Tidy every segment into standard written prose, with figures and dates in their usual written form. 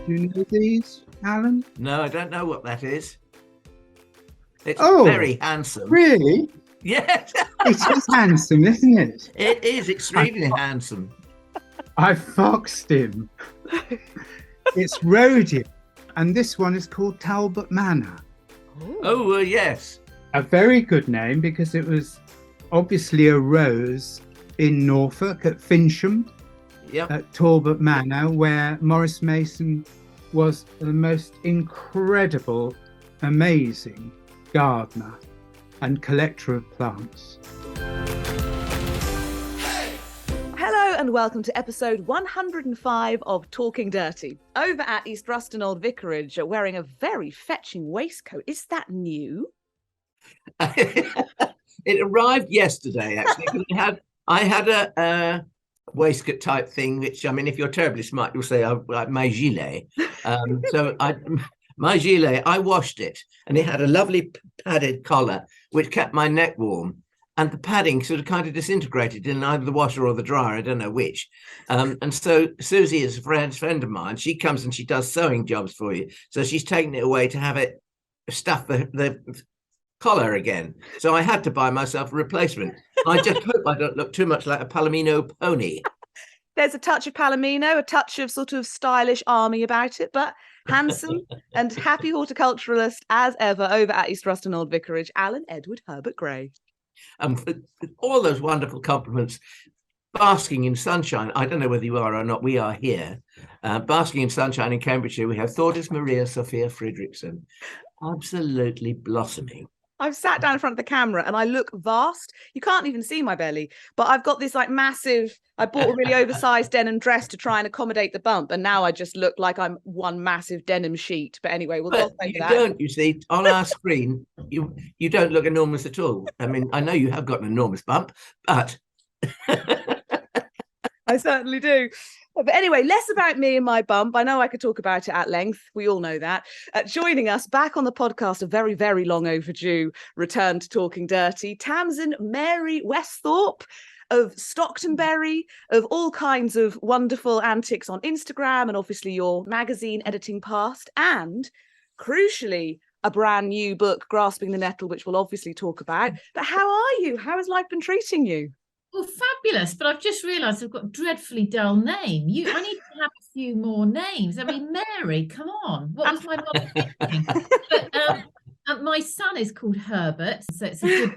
Do you know these, Alan? No, I don't know what that is. It's Oh, very handsome. Really? Yes. It is handsome, isn't it? It is extremely handsome. I foxed him. It's rhodium, and this one is called Talbot Manor. Oh, yes. A very good name because it was obviously a rose in Norfolk at Fincham, Yep. at Talbot Manor, where Maurice Mason was the most incredible, amazing gardener and collector of plants. Hello and welcome to episode 105 of Talking Dirty. Over at East Ruston Old Vicarage, wearing a very fetching waistcoat. Is that new? It arrived yesterday, actually. I had a waistcoat type thing, which, I mean, if you're terribly smart, you'll say, like my gilet. My gilet, I washed it, and it had a lovely padded collar, which kept my neck warm. And the padding sort of kind of disintegrated in either the washer or the dryer, I don't know which. And so Susie is a friend of mine. She comes and she does sewing jobs for you. So she's taken it away to have it stuff the collar again. So I had to buy myself a replacement. I just hope I don't look too much like a Palomino pony. There's a touch of Palomino, a touch of sort of stylish army about it, but handsome and happy horticulturalist as ever over at East Ruston Old Vicarage, Alan Edward Herbert Gray. All those wonderful compliments, basking in sunshine. I don't know whether you are or not. We are here, basking in sunshine in Cambridgeshire. We have Thordis Maria Sophia Fredrickson, absolutely blossoming. I've sat down in front of the camera and I look vast. You can't even see my belly, but I've got this like massive, I bought a really oversized denim dress to try and accommodate the bump. And now I just look like I'm one massive denim sheet. But anyway, we'll talk about that. You don't, you see, on our screen, you don't look enormous at all. I mean, I know you have got an enormous bump, but... I certainly do. But anyway, less about me and my bump. I know I could talk about it at length. We all know that. Joining us back on the podcast, a very, very long overdue return to Talking Dirty, Tamsin Mary Westhorpe of Stockton Bury, of all kinds of wonderful antics on Instagram, and obviously your magazine editing past, and crucially, a brand new book, Grasping the Nettle, which we'll obviously talk about. But how are you? How has life been treating you? Well, fabulous, but I've just realised I've got a dreadfully dull name. I need to have a few more names. I mean, Mary, come on. What was my mother thinking? But my son is called Herbert, so it's a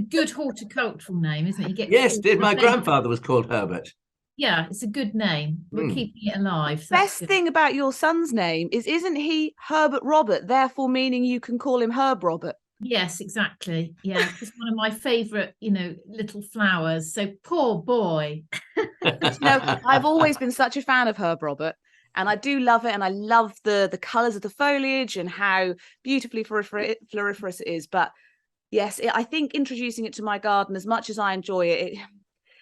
good horticultural name, isn't it? Yes, my grandfather was called Herbert. Yeah, it's a good name. We're keeping it alive. So Best thing about your son's name is, isn't he Herbert Robert, therefore meaning you can call him Herb Robert? Yes, exactly. Yeah, it's one of my favourite, little flowers. So poor boy. I've always been such a fan of Herb Robert, and I do love it. And I love the colours of the foliage and how beautifully floriferous it is. But yes, I think introducing it to my garden, as much as I enjoy it,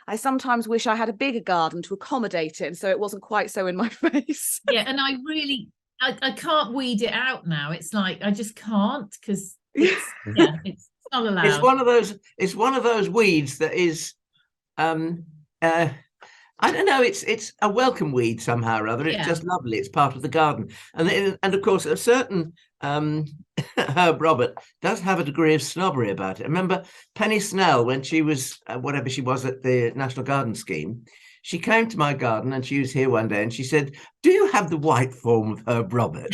I sometimes wish I had a bigger garden to accommodate it, and so it wasn't quite so in my face. Yeah, and I can't weed it out now. It's like I just can't, because it's not allowed. It's one of those weeds that is I don't know, it's a welcome weed somehow or other. It's just lovely. It's part of the garden. And of course a certain Herb Robert does have a degree of snobbery about it. I remember Penny Snell, when she was whatever she was at the National Garden Scheme, she came to my garden and she was here one day and she said, "Do you have the white form of Herb Robert?"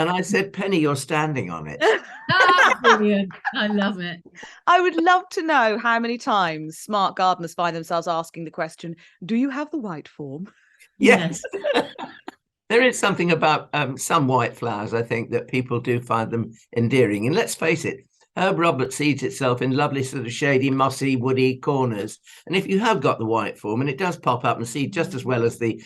And I said, "Penny, you're standing on it." Oh, brilliant. I love it. I would love to know how many times smart gardeners find themselves asking the question, "Do you have the white form?" Yes. There is something about some white flowers, I think, that people do find them endearing. And let's face it, Herb Robert seeds itself in lovely sort of shady, mossy, woody corners. And if you have got the white form, and it does pop up and seed just as well as the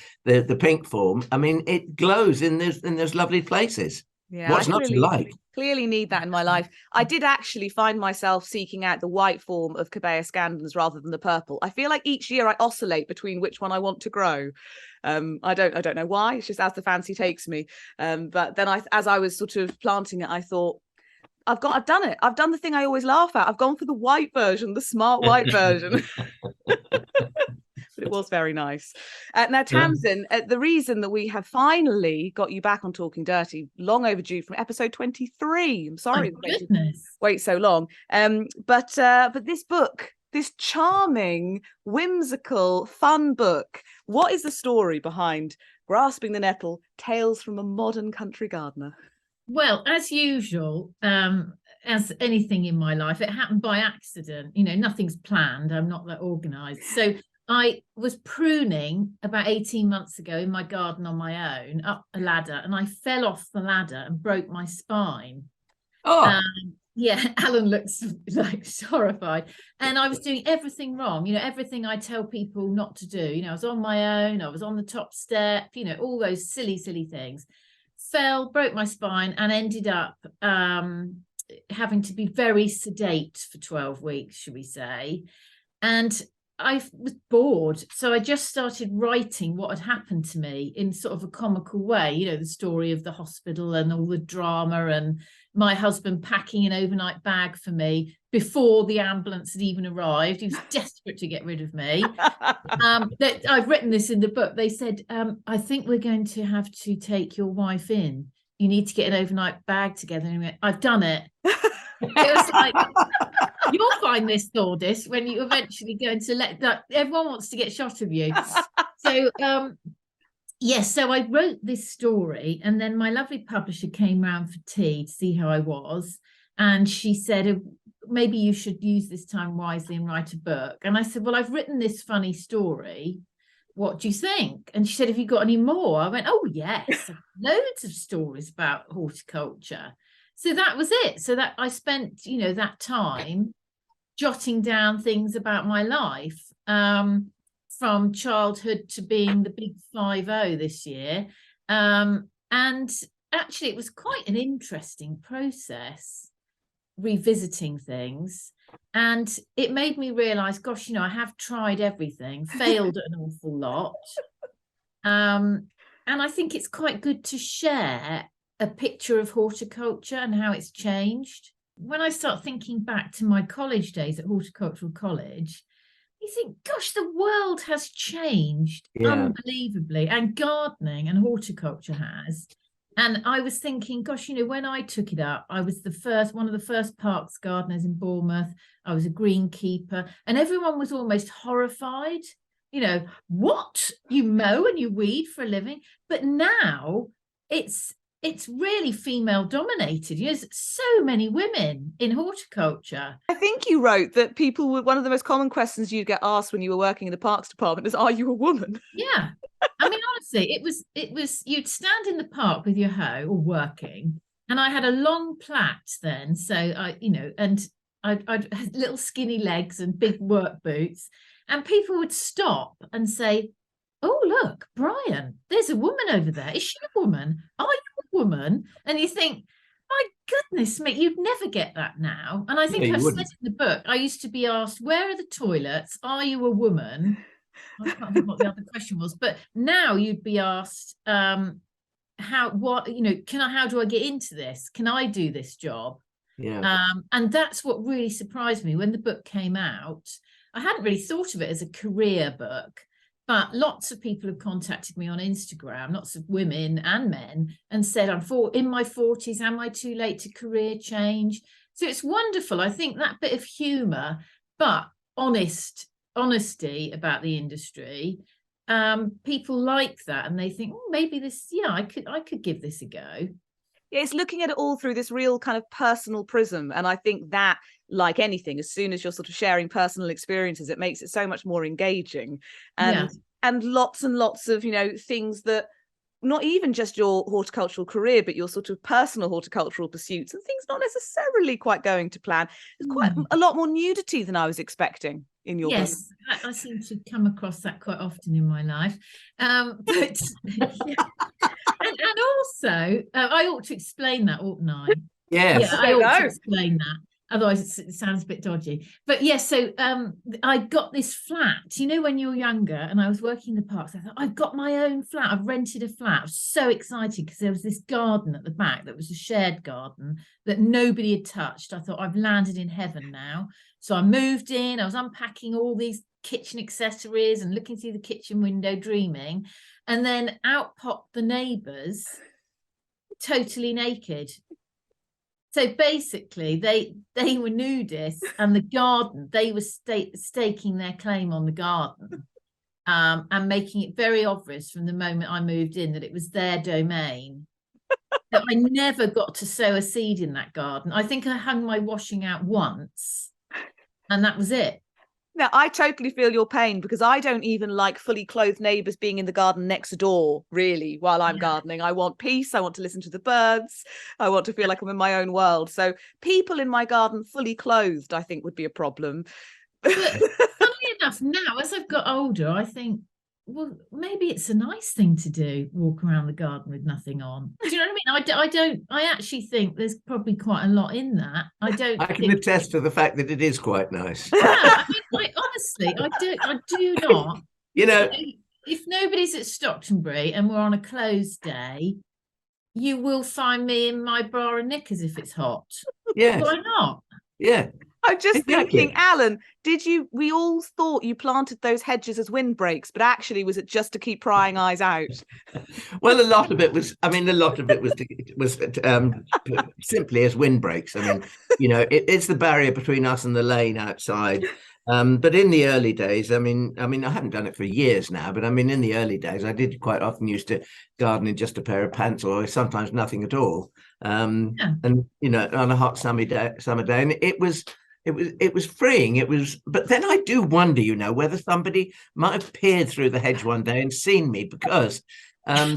pink form, I mean, it glows in those lovely places. Yeah, what's not to like? Clearly need that in my life. I did actually find myself seeking out the white form of Cobaea scandens rather than the purple. I feel like each year I oscillate between which one I want to grow. I don't know why. It's just as the fancy takes me. But then as I was sort of planting it, I thought, I've done it. I've done the thing I always laugh at. I've gone for the white version, the smart white version. but it was very nice. Now, Tamsin, the reason that we have finally got you back on Talking Dirty, long overdue from episode 23. I'm sorry to wait so long. But this book, this charming, whimsical, fun book, what is the story behind Grasping the Nettle, Tales from a Modern Country Gardener? Well, as usual, as anything in my life, it happened by accident. You know, nothing's planned. I'm not that organised. So I was pruning about 18 months ago in my garden on my own, up a ladder, and I fell off the ladder and broke my spine. Oh. Yeah, Alan looks like horrified. And I was doing everything wrong, you know, everything I tell people not to do. You know, I was on my own, I was on the top step, you know, all those silly things. Fell, broke my spine, and ended up having to be very sedate for 12 weeks, should we say. And I was bored, so I just started writing what had happened to me in sort of a comical way, you know, the story of the hospital and all the drama, and my husband packing an overnight bag for me before the ambulance had even arrived. He was desperate to get rid of me. I've written this in the book. They said, I think we're going to have to take your wife in. You need to get an overnight bag together. And went, I've done it. It was like, you'll find this, Thordis, when you eventually go into that. Everyone wants to get shot of you. So, yes, so I wrote this story, and then my lovely publisher came round for tea to see how I was. And she said, maybe you should use this time wisely and write a book. And I said, well, I've written this funny story. What do you think? And she said, have you got any more? I went, oh, yes, loads of stories about horticulture. So that was it. So that I spent, you know, that time jotting down things about my life, from childhood to being the big 5-0 this year. And actually, it was quite an interesting process, revisiting things. And it made me realise, gosh, you know, I have tried everything, failed an awful lot. And I think it's quite good to share a picture of horticulture and how it's changed. When I start thinking back to my college days at Horticultural College, you think, gosh, the world has changed unbelievably, and gardening and horticulture has. And I was thinking, gosh, you know, when I took it up, I was one of the first parks gardeners in Bournemouth. I was a greenkeeper, and everyone was almost horrified. You know, what? You mow and you weed for a living? But now it's really female dominated. There's so many women in horticulture. I think you wrote that one of the most common questions you'd get asked when you were working in the parks department is, are you a woman? Yeah. I mean, honestly, it was you'd stand in the park with your hoe or working, and I had a long plait then. So I had little skinny legs and big work boots, and people would stop and say, oh, look, Brian, there's a woman over there. Is she a woman? Are you a woman? And you think, my goodness me, you'd never get that now. And I think I've said in the book, I used to be asked, where are the toilets? Are you a woman? I can't remember what the other question was, but now you'd be asked, how do I get into this? Can I do this job? Yeah. And that's what really surprised me when the book came out. I hadn't really thought of it as a career book, but lots of people have contacted me on Instagram, lots of women and men, and said, I'm in my 40s, am I too late to career change? So it's wonderful. I think that bit of humour, but honesty about the industry, people like that, and they think, oh, maybe this, I could give this a go. Yeah, it's looking at it all through this real kind of personal prism. And I think that, like anything, as soon as you're sort of sharing personal experiences, it makes it so much more engaging. And lots and lots of, you know, things that not even just your horticultural career, but your sort of personal horticultural pursuits and things not necessarily quite going to plan. There's quite a lot more nudity than I was expecting in your book. Yes, I seem to come across that quite often in my life. But and also, I ought to explain that, oughtn't I? Yes. Yeah, I ought to explain that. Otherwise, it sounds a bit dodgy. But yes, so I got this flat. You know, when you're younger, and I was working in the parks, I thought, I've got my own flat. I've rented a flat. I was so excited because there was this garden at the back that was a shared garden that nobody had touched. I thought, I've landed in heaven now. So I moved in. I was unpacking all these kitchen accessories and looking through the kitchen window, dreaming. And then out popped the neighbours, totally naked. So basically, they were nudists, and the garden, they were staking their claim on the garden, and making it very obvious from the moment I moved in that it was their domain. So I never got to sow a seed in that garden. I think I hung my washing out once, and that was it. Now, I totally feel your pain because I don't even like fully clothed neighbours being in the garden next door, really, while I'm gardening. I want peace. I want to listen to the birds. I want to feel like I'm in my own world. So people in my garden fully clothed, I think, would be a problem. But funnily enough, now, as I've got older, I think, well, maybe it's a nice thing to do, walk around the garden with nothing on. Do you know what I mean? I actually think there's probably quite a lot in that. I can attest to the fact that it is quite nice. Yeah, I mean, honestly, I do not. You know, if nobody's at Stockton Bury and we're on a closed day, you will find me in my bra and knickers if it's hot. Yeah. Why not? Yeah. I'm just thinking, Alan, we all thought you planted those hedges as windbreaks, but actually was it just to keep prying eyes out? Well, a lot of it was simply as windbreaks. I mean, you know, it's the barrier between us and the lane outside. But in the early days, I mean, I haven't done it for years now, but I mean, in the early days, I did quite often used to garden in just a pair of pants or sometimes nothing at all. And, you know, on a hot summer day, and it was freeing. But then I do wonder, you know, whether somebody might have peered through the hedge one day and seen me, because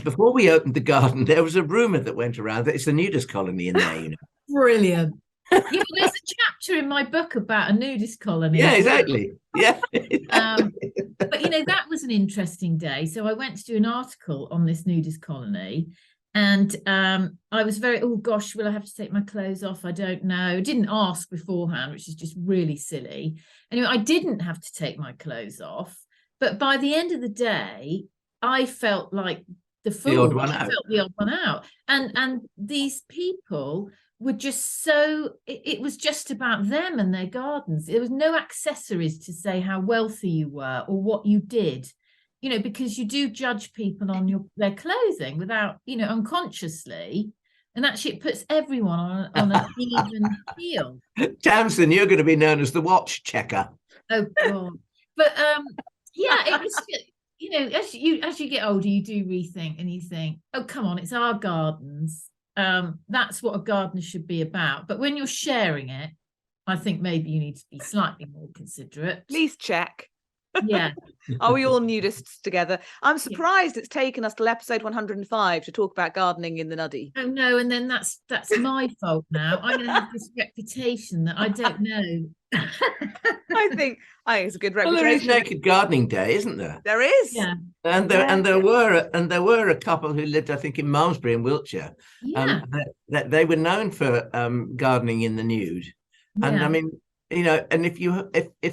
before we opened the garden, there was a rumor that went around that it's a nudist colony in there, you know. Brilliant. Yeah, well, there's a chapter in my book about a nudist colony. Yeah, exactly. Yeah. But, you know, that was an interesting day. So I went to do an article on this nudist colony. And I was very, oh gosh, will I have to take my clothes off? I don't know. I didn't ask beforehand, which is just really silly. Anyway, I didn't have to take my clothes off. But by the end of the day, I felt like the fool. I felt the odd one out. And these people were just so, it was just about them and their gardens. There was no accessories to say how wealthy you were or what you did. You know, because you do judge people on their clothing without, you know, unconsciously. And actually it puts everyone on an even keel. Tamsin, you're going to be known as the watch checker. Oh, God. But, yeah, it was, you know, as you get older, you do rethink and you think, oh, come on, it's our gardens. That's what a garden should be about. But when you're sharing it, I think maybe you need to be slightly more considerate. Please check. Yeah. Are we all nudists together? I'm surprised it's taken us till episode 105 to talk about gardening in the nuddy. Oh no, and then that's my fault now. I'm going to have this reputation that I don't know. I think it's a good reputation. Well, there is Naked Gardening Day, isn't there? There is. Yeah. And there were a couple who lived, I think, in Malmesbury in Wiltshire. Yeah. They were known for gardening in the nude. And Yeah. I mean, you know, and if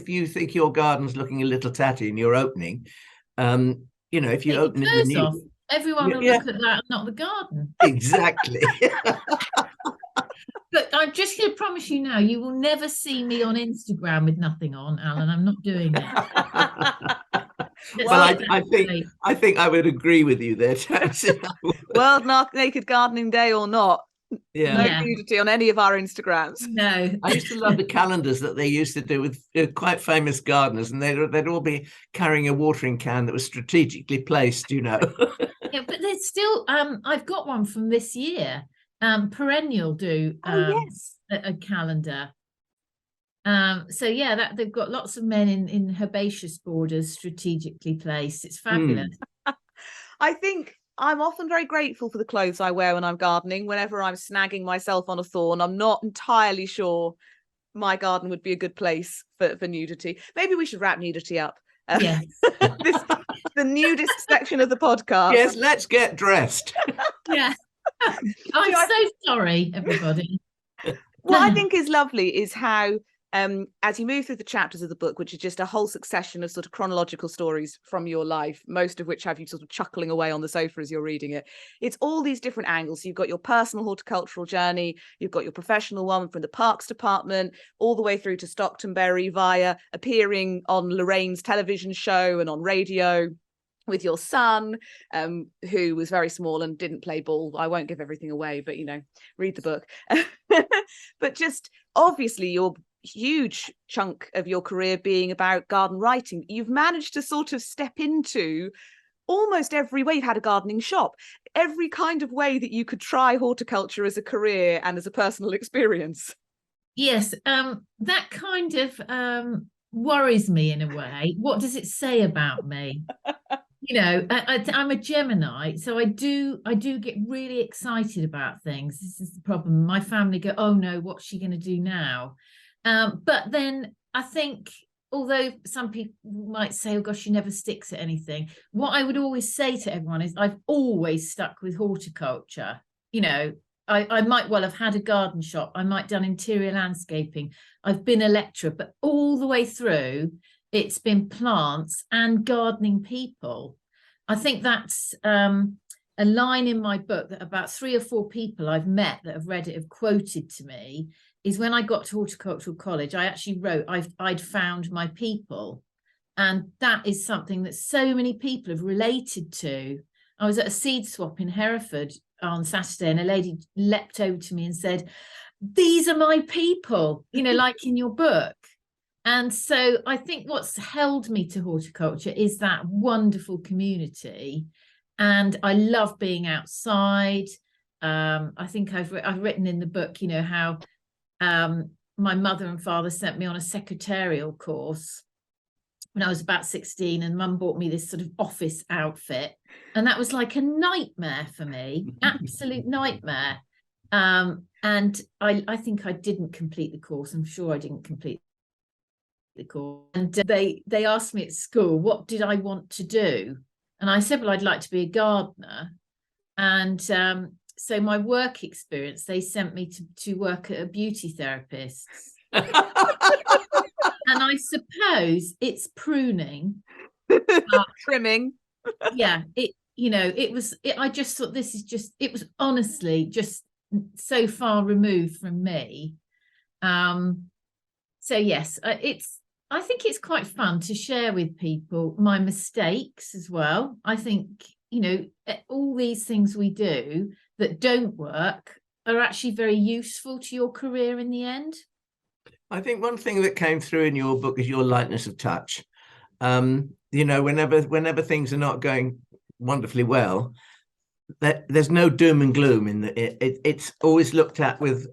you think your garden's looking a little tatty and you're opening, you know, if you open in the nude, off. Everyone will look at that, not the garden. Exactly. But I'm just going to promise you now, you will never see me on Instagram with nothing on, Alan. I'm not doing it. Well, I think I would agree with you there, Tamsin. World Naked Gardening Day or not, no nudity on any of our Instagrams. No. I used to love the calendars that they used to do with quite famous gardeners, and they'd all be carrying a watering can that was strategically placed, you know. Yeah, but there's still I've got one from this year. Perennial do a calendar. So yeah, that they've got lots of men in herbaceous borders strategically placed. It's fabulous. I think I'm often very grateful for the clothes I wear when I'm gardening. Whenever I'm snagging myself on a thorn, I'm not entirely sure my garden would be a good place for nudity. Maybe we should wrap nudity up. Yes. The nudist section of the podcast. Yes, let's get dressed. Yeah. I'm so sorry, everybody. What I think is lovely is how, as you move through the chapters of the book, which is just a whole succession of sort of chronological stories from your life, most of which have you sort of chuckling away on the sofa as you're reading it. It's all these different angles. So you've got your personal horticultural journey, you've got your professional one from the parks department, all the way through to Stockton Bury via appearing on Lorraine's television show and on radio with your son, who was very small and didn't play ball. I won't give everything away, but, you know, read the book. But just obviously your huge chunk of your career being about garden writing, you've managed to sort of step into almost every way. You've had a gardening shop, every kind of way that you could try horticulture as a career and as a personal experience. Yes, that kind of worries me in a way. What does it say about me? You know, I'm a Gemini, so I do get really excited about things. This is the problem. My family go, oh no, what's she going to do now? But then I think, although some people might say, oh gosh, she never sticks at anything, what I would always say to everyone is I've always stuck with horticulture. You know, I might well have had a garden shop, I might have done interior landscaping, I've been a lecturer, but all the way through it's been plants and gardening people. I think that's a line in my book that about 3 or 4 people I've met that have read it have quoted to me, is when I got to Horticultural College, I actually wrote I'd found my people. And that is something that so many people have related to. I was at a seed swap in Hereford on Saturday, and a lady leapt over to me and said, these are my people, you know, like in your book. And so I think what's held me to horticulture is that wonderful community. And I love being outside. I think I've written in the book, you know, how my mother and father sent me on a secretarial course when I was about 16, and mum bought me this sort of office outfit. And that was like a nightmare for me, absolute nightmare. And I think I didn't complete the course. I'm sure I didn't complete the course. And they asked me at school, what did I want to do? And I said, well, I'd like to be a gardener. And so my work experience, they sent me to work at a beauty therapist. And I suppose it's pruning. Trimming. Yeah, I just thought it was honestly just so far removed from me. So yes, I think it's quite fun to share with people my mistakes as well. I think, you know, all these things we do that don't work are actually very useful to your career in the end. I think one thing that came through in your book is your lightness of touch. You know, whenever things are not going wonderfully well, there's no doom and gloom in it's always looked at with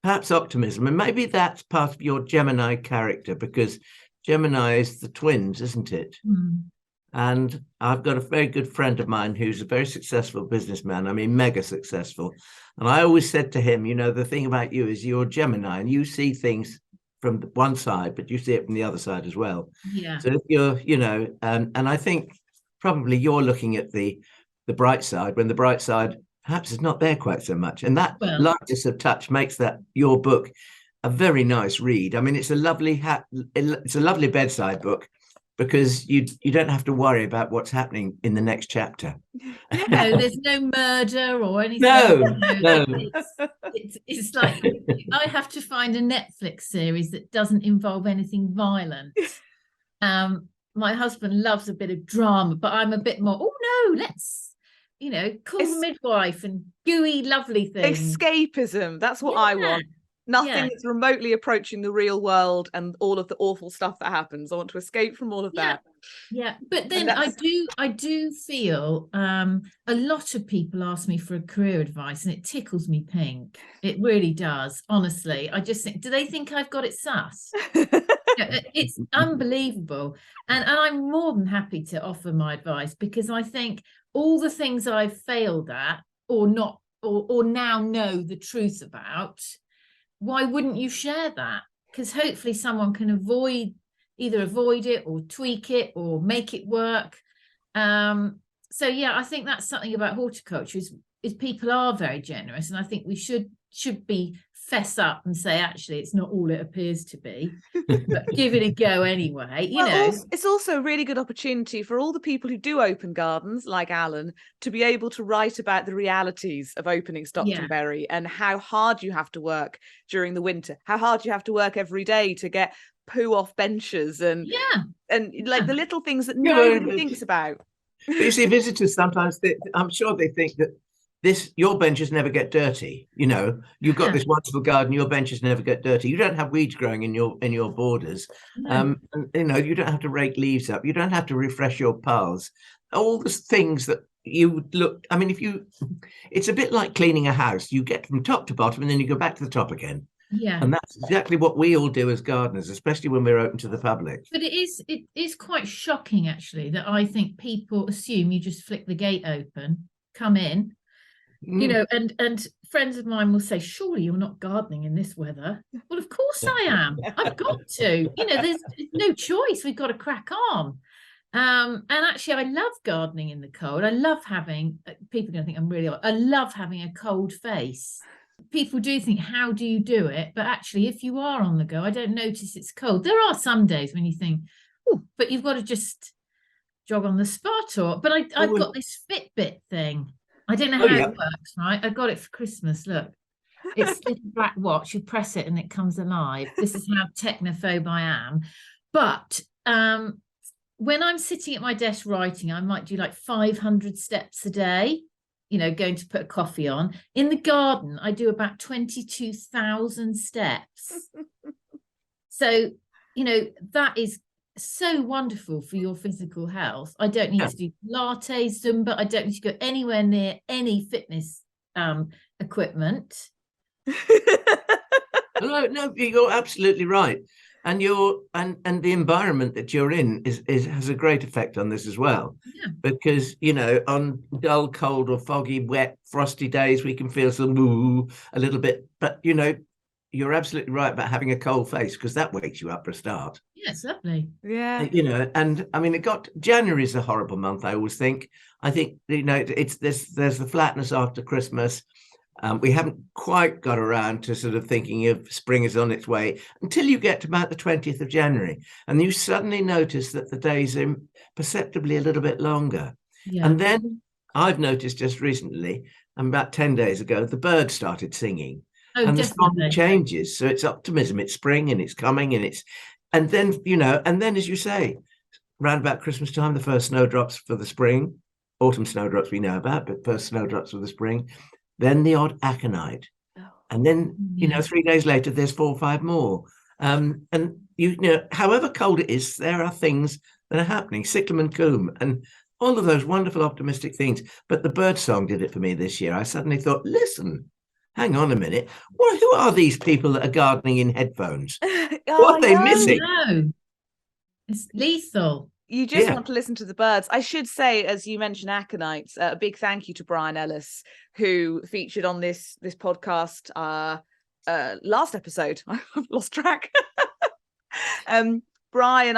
perhaps optimism, and maybe that's part of your Gemini character, because Gemini is the twins, isn't it? And I've got a very good friend of mine who's a very successful businessman. I mean, mega successful. And I always said to him, you know, the thing about you is you're Gemini and you see things from one side, but you see it from the other side as well. Yeah. So if you're, you know, and I think probably you're looking at the bright side when the bright side perhaps is not there quite so much. And that lightness of touch makes that your book a very nice read. I mean, it's a lovely bedside book, because you don't have to worry about what's happening in the next chapter. No, there's no murder or anything. No. It's like I have to find a Netflix series that doesn't involve anything violent. My husband loves a bit of drama, but I'm a bit more, oh no, let's, you know, call the midwife and gooey, lovely things. Escapism, that's what I want. Nothing that's remotely approaching the real world and all of the awful stuff that happens. I want to escape from all of that. Yeah, but then I do feel a lot of people ask me for a career advice, and it tickles me pink. It really does, honestly. I just think, do they think I've got it sus? It's unbelievable. And I'm more than happy to offer my advice, because I think all the things I've failed at or not, or now know the truth about, why wouldn't you share that? Because hopefully someone can either avoid it or tweak it or make it work. So So yeah, I think that's something about horticulture is people are very generous, and I think we should be fess up and say, actually, it's not all it appears to be, but give it a go anyway. It's also a really good opportunity for all the people who do open gardens, like Alan, to be able to write about the realities of opening Stockton Bury and how hard you have to work during the winter, how hard you have to work every day to get poo off benches and like the little things that nobody thinks about. But you see, visitors sometimes, I'm sure they think that your benches never get dirty. You've got this wonderful garden, your benches never get dirty. You don't have weeds growing in your borders. No. You don't have to rake leaves up. You don't have to refresh your paths. All the things that you would look, I mean, it's a bit like cleaning a house. You get from top to bottom and then you go back to the top again. Yeah. And that's exactly what we all do as gardeners, especially when we're open to the public. But it is quite shocking, actually, that I think people assume you just flick the gate open, come in, and friends of mine will say, surely you're not gardening in this weather. Well, of course I am. I've got to. There's no choice. We've got to crack on. And actually, I love gardening in the cold. I love having, people are going to think I'm really odd. I love having a cold face. People do think, how do you do it? But actually, if you are on the go, I don't notice it's cold. There are some days when you think, oh, but you've got to just jog on the spot. But I've got this Fitbit thing. I don't know how it works, right? I got it for Christmas. Look, it's a little black watch. You press it and it comes alive. This is how technophobe I am. But when I'm sitting at my desk writing, I might do like 500 steps a day. Going to put a coffee on. In the garden, I do about 22,000 steps. So, that is so wonderful for your physical health. I don't need to do Pilates, Zumba. I don't need to go anywhere near any fitness equipment. No, you're absolutely right. And and the environment that you're in has a great effect on this as well. Yeah. Because on dull, cold or foggy, wet, frosty days we can feel a little bit. But you're absolutely right about having a cold face, because that wakes you up for a start. Yeah, it's lovely. Yeah. And I mean, January is a horrible month, I always think. I think there's the flatness after Christmas. We haven't quite got around to sort of thinking of spring is on its way until you get to about the 20th of January. And you suddenly notice that the days are perceptibly a little bit longer. Yeah. And then I've noticed just recently, about 10 days ago, the birds started singing. Oh, and definitely. the song changes. So it's optimism. It's spring and it's coming and then, as you say, round about Christmas time, the first snowdrops for the spring, autumn snowdrops we know about, but first snowdrops for the spring. Then the odd aconite. Oh. And then, 3 days later, there's 4 or 5 more. And, however cold it is, there are things that are happening, cyclamen coom, and all of those wonderful optimistic things. But the bird song did it for me this year. I suddenly thought, listen, hang on a minute. Well, who are these people that are gardening in headphones? What are they missing? No. It's lethal. You just want to listen to the birds. I should say, as you mentioned aconite, a big thank you to Brian Ellis, who featured on this podcast last episode. I've lost track. Brian,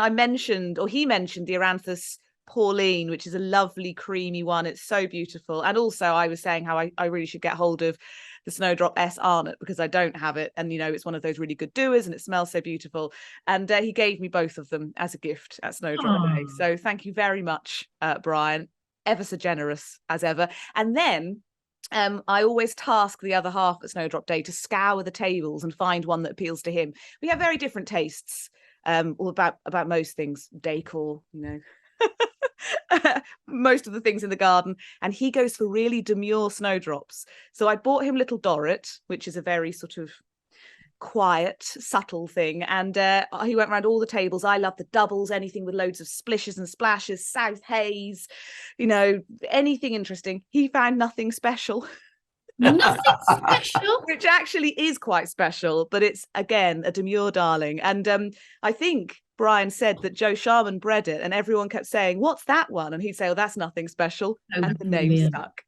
he mentioned the Eranthis Pauline, which is a lovely creamy one. It's so beautiful. And also I was saying how I really should get hold of the Snowdrop S Arnott, because I don't have it, and it's one of those really good doers and it smells so beautiful, and he gave me both of them as a gift at Snowdrop Day. So thank you very much, Brian, ever so generous as ever. And then I always task the other half at Snowdrop Day to scour the tables and find one that appeals to him. We have very different tastes about most things, decor, most of the things in the garden, and he goes for really demure snowdrops. So I bought him little Dorrit, which is a very sort of quiet, subtle thing, and he went around all the tables. I love the doubles, anything with loads of splishes and splashes, South Haze, anything interesting. He found nothing special. Nothing special, which actually is quite special, but it's again a demure darling. And I think Brian said that Joe Sharman bred it, and everyone kept saying, "What's that one?" And he'd say, "Oh, that's nothing special," and the name stuck.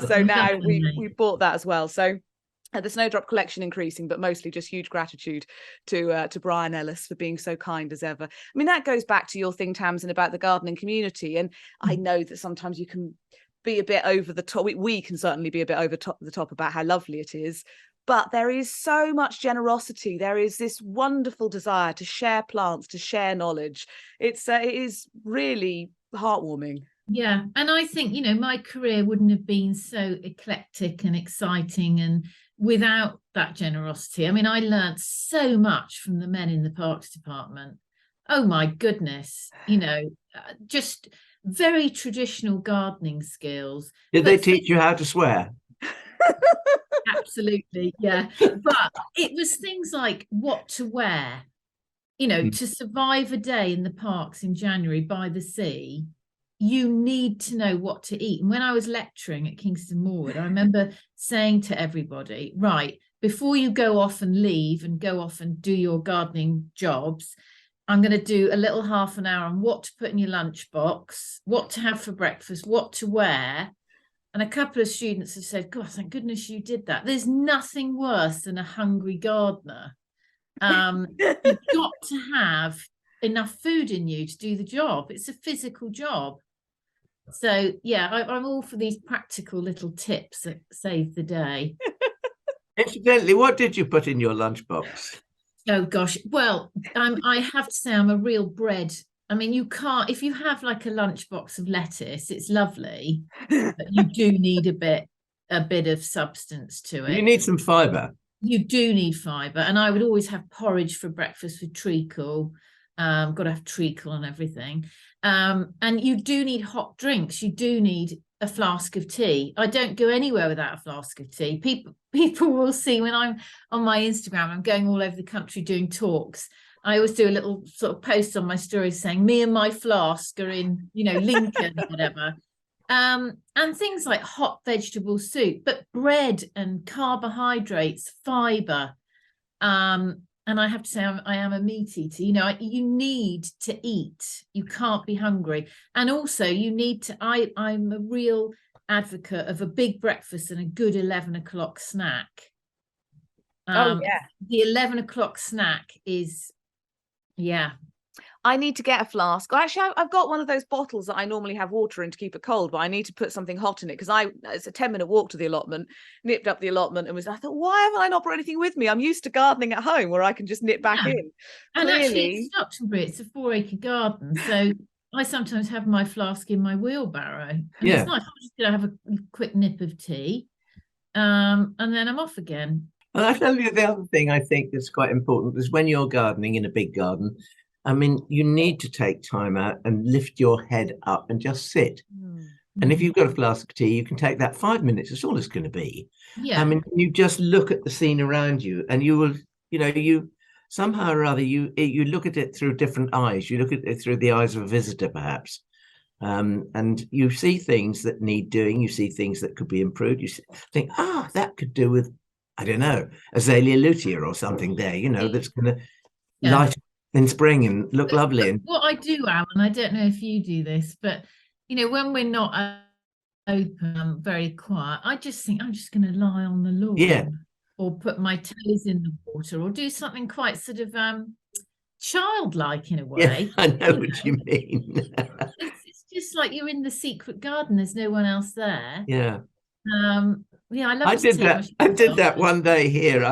So now we bought that as well. So the Snowdrop collection increasing, but mostly just huge gratitude to Brian Ellis for being so kind as ever. I mean, that goes back to your thing, Tamsin, about the gardening community. And I know that sometimes you can be a bit over the top. We can certainly be a bit over the top about how lovely it is. But there is so much generosity. There is this wonderful desire to share plants, to share knowledge. It is really heartwarming. Yeah, and I think, you know, my career wouldn't have been so eclectic and exciting and without that generosity. I mean, I learned so much from the men in the parks department. Oh my goodness, you know, just very traditional gardening skills. Did they teach you how to swear? Absolutely, yeah. But it was things like what to wear, you know, to survive a day in the parks in January by the sea. You need to know what to eat. And when I was lecturing at Kingston Moorwood, I remember saying to everybody, right, before you go off and leave and go off and do your gardening jobs, I'm going to do a little half an hour on what to put in your lunchbox, what to have for breakfast, what to wear. And a couple of students have said, God, thank goodness you did that. There's nothing worse than a hungry gardener. You've got to have enough food in you to do the job. It's a physical job. So, yeah, I'm all for these practical little tips that save the day. Incidentally, what did you put in your lunchbox? Oh, gosh. Well, I have to say I'm a real bread. I mean, you can't, if you have like a lunchbox of lettuce, it's lovely, but you do need a bit of substance to it. You need some fibre. You do need fibre. And I would always have porridge for breakfast with treacle. Got to have treacle and everything. And you do need hot drinks. You do need a flask of tea. I don't go anywhere without a flask of tea. People will see when I'm on my Instagram, I'm going all over the country doing talks. I always do a little sort of post on my story saying me and my flask are in, you know, Lincoln or whatever. And things like hot vegetable soup, but bread and carbohydrates, fibre. And I have to say, I am a meat eater. You know, you need to eat. You can't be hungry. And also you need to, I'm a real advocate of a big breakfast and a good 11 o'clock snack. Oh, yeah. The 11 o'clock snack is, yeah. I need to get a flask. Actually, I've got one of those bottles that I normally have water in to keep it cold, but I need to put something hot in it because it's a 10-minute walk to the allotment, nipped up the allotment and I thought, why haven't I not brought anything with me? I'm used to gardening at home where I can just nip back in. And actually, in Stockton Bury, it's a 4-acre garden. So I sometimes have my flask in my wheelbarrow. And it's nice. I'm just going to have a quick nip of tea and then I'm off again. And I tell you, the other thing I think that's quite important is when you're gardening in a big garden, I mean, you need to take time out and lift your head up and just sit. And if you've got a flask of tea, you can take that 5 minutes. That's all it's going to be. Yeah. I mean, you just look at the scene around you and you will, you know, you somehow or other, you look at it through different eyes. You look at it through the eyes of a visitor, perhaps. And you see things that need doing. You see things that could be improved. You think, that could do with, I don't know, Azalea lutea or something there, you know, that's going to light in spring and look lovely. And what I do, Alan, I don't know if you do this, but you know, when we're not open, very quiet, I just think I'm just going to lie on the lawn, or put my toes in the water, or do something quite sort of childlike in a way. Yeah, I know what you mean. It's just like you're in the secret garden. There's no one else there. Yeah. Yeah, I love. I did that. I did that one day here.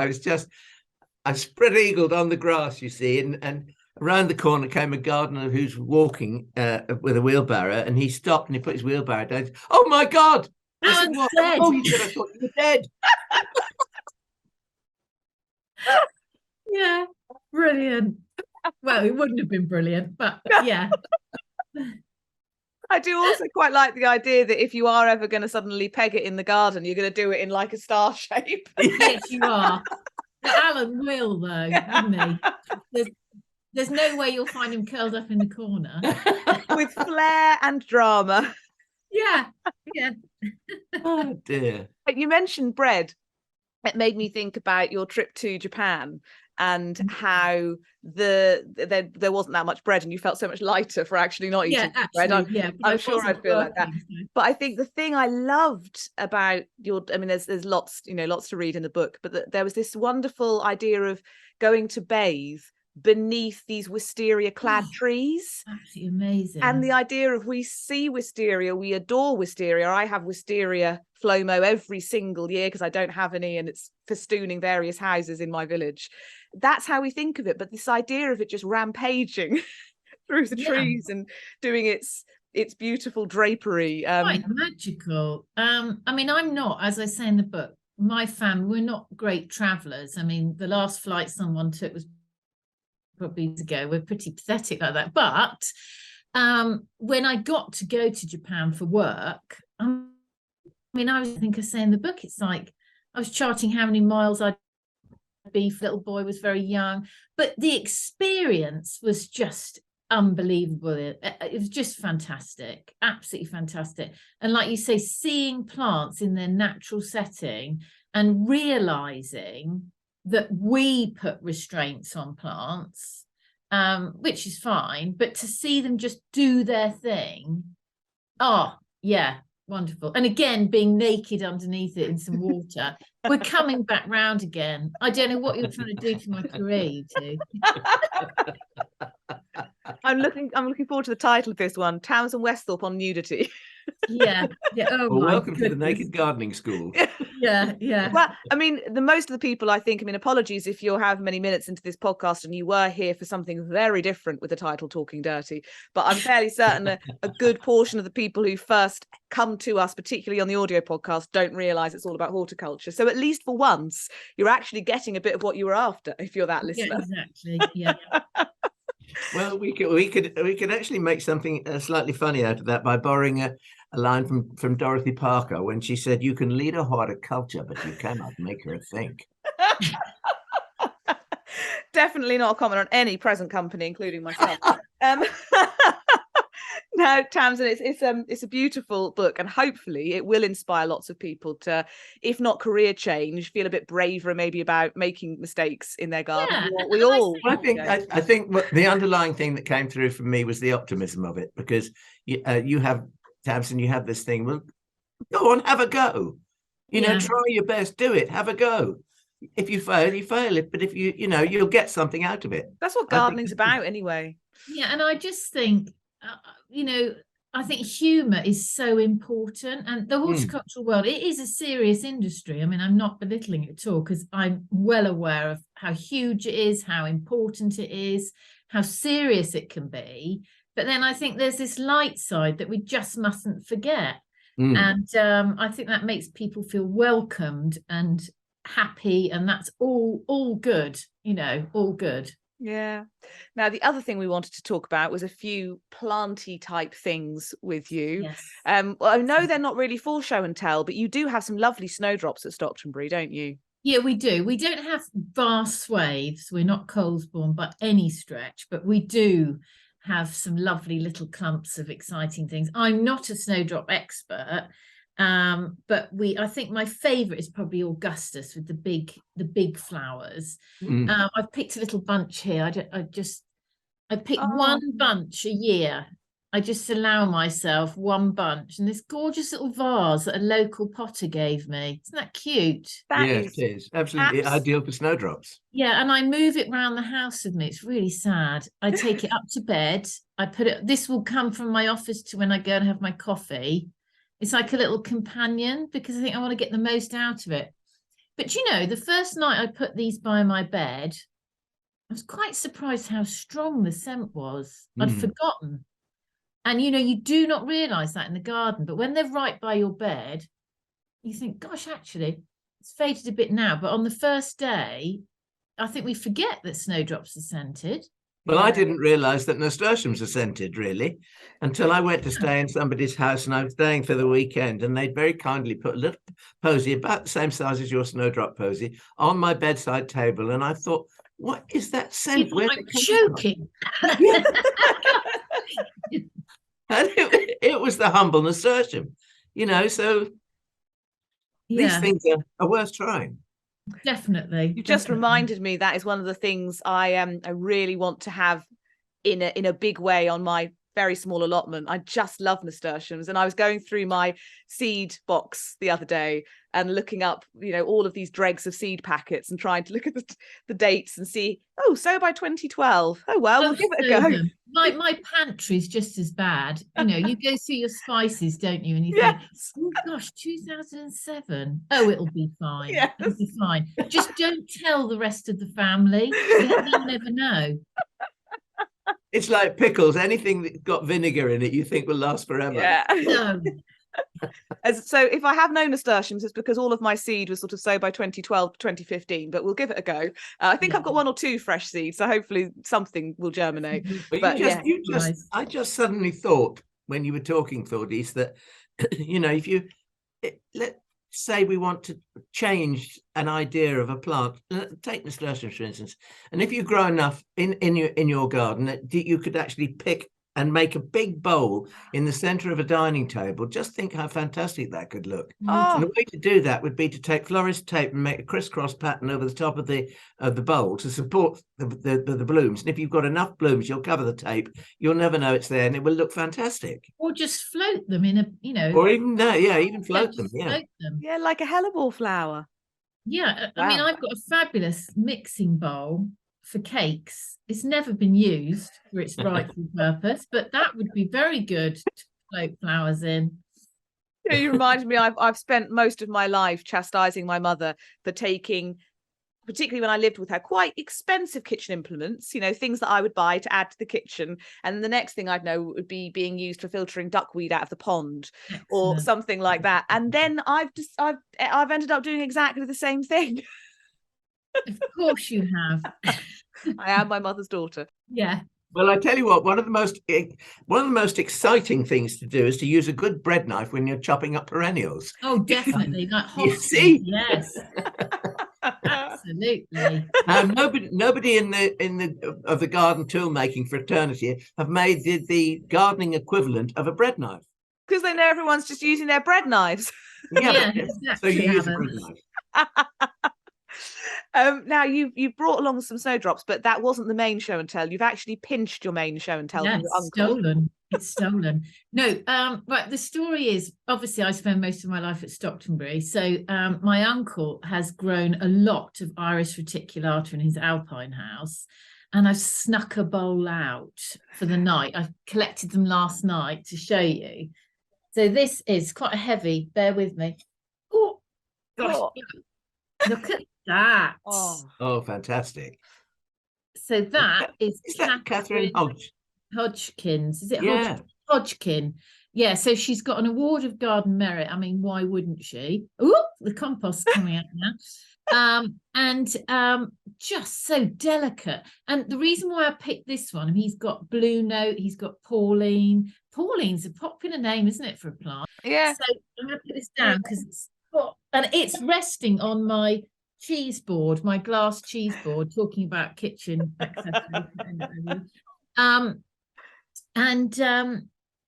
I spread-eagled on the grass, you see, and around the corner came a gardener who's walking with a wheelbarrow, and he stopped and he put his wheelbarrow down. Oh my God! Alan's dead. Oh, he said, I thought you were dead. Yeah, brilliant. Well, it wouldn't have been brilliant, but yeah. I do also quite like the idea that if you are ever going to suddenly peg it in the garden, you're going to do it in like a star shape. Yes, you are. But Alan will, though, wouldn't he? There's no way you'll find him curled up in the corner. With flair and drama. Yeah. Oh, dear. You mentioned bread. It made me think about your trip to Japan. and how there wasn't that much bread and you felt so much lighter for actually not eating bread. I'm sure I'd feel like that. But I think the thing I loved about there's lots to read in the book, but there was this wonderful idea of going to bathe beneath these wisteria clad trees. Absolutely amazing. And the idea of we see wisteria, we adore wisteria. I have wisteria flomo every single year because I don't have any, and it's festooning various houses in my village. That's how we think of it. But this idea of it just rampaging through the trees and doing its beautiful drapery. Quite magical. I'm not, as I say in the book, my family, we're not great travellers. I mean, the last flight someone took was probably ago. We're pretty pathetic like that. But when I got to go to Japan for work, I think I say in the book, it's like I was charting how many miles I'd be. Little boy was very young, but the experience was just unbelievable. It was just fantastic, absolutely fantastic. And like you say, seeing plants in their natural setting and realizing that we put restraints on plants, which is fine, but to see them just do their thing, wonderful. And again, being naked underneath it in some water. We're coming back round again. I don't know what you're trying to do to my career, you two. I'm looking forward to the title of this one, Tamsin Westhorpe on nudity. Yeah. Oh, well, welcome to the Naked Gardening School. Yeah. Well, the most of the people, I think, apologies if you're however many minutes into this podcast and you were here for something very different with the title Talking Dirty, but I'm fairly certain a good portion of the people who first come to us, particularly on the audio podcast, don't realise it's all about horticulture. So at least for once, you're actually getting a bit of what you were after if you're that listener. Yeah, exactly. Yeah. Well, we could actually make something slightly funny out of that by borrowing a line from Dorothy Parker when she said, "You can lead a horticulture, but you cannot make her think." Definitely not a comment on any present company, including myself. No, Tamsin, it's a beautiful book, and hopefully it will inspire lots of people to, if not career change, feel a bit braver maybe about making mistakes in their garden. Yeah, I think what the underlying thing that came through for me was the optimism of it, because you have, Tamsin, you have this thing. Well, go on, have a go. Try your best, do it, have a go. If you fail, you fail it, but if you'll get something out of it. That's what gardening's about, anyway. Yeah, and I just think. I think humour is so important, and the horticultural world, it is a serious industry. I'm not belittling it at all, because I'm well aware of how huge it is, how important it is, how serious it can be. But then I think there's this light side that we just mustn't forget. And I think that makes people feel welcomed and happy, and that's all good, all good. Yeah. Now, the other thing we wanted to talk about was a few planty type things with you. Yes. Well, I know they're not really full show and tell, but you do have some lovely snowdrops at Stockton Bury, don't you? Yeah, we do. We don't have vast swathes. We're not Colesbourne by any stretch, but we do have some lovely little clumps of exciting things. I'm not a snowdrop expert, but I think my favourite is probably Augustus with the big flowers. I've picked a little bunch here. I pick one bunch a year. I just allow myself one bunch, and this gorgeous little vase that a local potter gave me. Isn't that cute? Yes, it is absolutely ideal for snowdrops. Yeah, and I move it around the house with me. It's really sad. I take it up to bed. I put it. This will come from my office to when I go and have my coffee. It's like a little companion, because I think I want to get the most out of it. But the first night I put these by my bed, I was quite surprised how strong the scent was. I'd forgotten. And, you do not realise that in the garden. But when they're right by your bed, you think, gosh, actually, it's faded a bit now. But on the first day, I think we forget that snowdrops are scented. Well, I didn't realise that nasturtiums are scented, really, until I went to stay in somebody's house, and I was staying for the weekend, and they'd very kindly put a little posy, about the same size as your snowdrop posy, on my bedside table. And I thought, what is that scent? I'm joking. And it was the humble nasturtium, so these things are worth trying. Definitely. You just definitely. reminded me that is one of the things I really want to have in a big way on my very small allotment. I just love nasturtiums, and I was going through my seed box the other day and looking up, all of these dregs of seed packets and trying to look at the dates and see, so by 2012. Oh well, we'll give it a go. Them. My pantry's just as bad. You go through your spices, don't you? And you Yes. think, oh gosh, 2007. Oh, it'll be fine. Yes. It'll be fine. Just don't tell the rest of the family. You'll never know. It's like pickles. Anything that's got vinegar in it, you think will last forever. Yeah. No. So if I have no nasturtiums, it's because all of my seed was sort of sowed by 2012 to 2015, but we'll give it a go. I think I've got 1 or 2 fresh seeds, so hopefully something will germinate. But I just suddenly thought when you were talking, Thordis, that let's say we want to change an idea of a plant. Take nasturtiums, for instance, and if you grow enough in your garden that you could actually pick and make a big bowl in the center of a dining table, just think how fantastic that could look. Oh. And the way to do that would be to take florist tape and make a crisscross pattern over the top of the bowl to support the blooms. And if you've got enough blooms, you'll cover the tape. You'll never know it's there, and it will look fantastic. Or just float them in a, Or even even float them. Yeah. Float them. Yeah, like a hellebore flower. Yeah, Wow. I mean, I've got a fabulous mixing bowl for cakes. It's never been used for its rightful purpose, but that would be very good to float flowers in. You reminded me, I've spent most of my life chastising my mother for taking, particularly when I lived with her, quite expensive kitchen implements, things that I would buy to add to the kitchen. And the next thing I'd know would be being used for filtering duckweed out of the pond. Excellent. Or something like that. And then I've ended up doing exactly the same thing. Of course you have. I am my mother's daughter. Yeah. Well, I tell you what, one of the most exciting things to do is to use a good bread knife when you're chopping up perennials. Oh, definitely. Like you see? Yes. Absolutely. Nobody in the garden tool making fraternity have made the gardening equivalent of a bread knife. Because they know everyone's just using their bread knives. Yeah, exactly. So you use a bread knife. Now you've brought along some snowdrops, but that wasn't the main show and tell. You've actually pinched your main show and tell from your uncle. Stolen. It's stolen. No, but the story is, obviously I spend most of my life at Stockton Bury. So my uncle has grown a lot of Iris reticulata in his alpine house. And I've snuck a bowl out for the night. I collected them last night to show you. So this is quite a heavy, bear with me. Oh, gosh. Oh. Look at that. Oh, fantastic. So that is that Katharine Hodgkin's. Is it Hodgkin? Yeah, so she's got an award of garden merit. I mean, why wouldn't she? Oh, the compost's coming out now. And just so delicate. And the reason why I picked this one, he's got Blue Note, he's got Pauline. Pauline's a popular name, isn't it, for a plant? Yeah. So I'm going to put this down because it's hot, and it's resting on my cheese board, my glass cheese board, talking about kitchen accessories.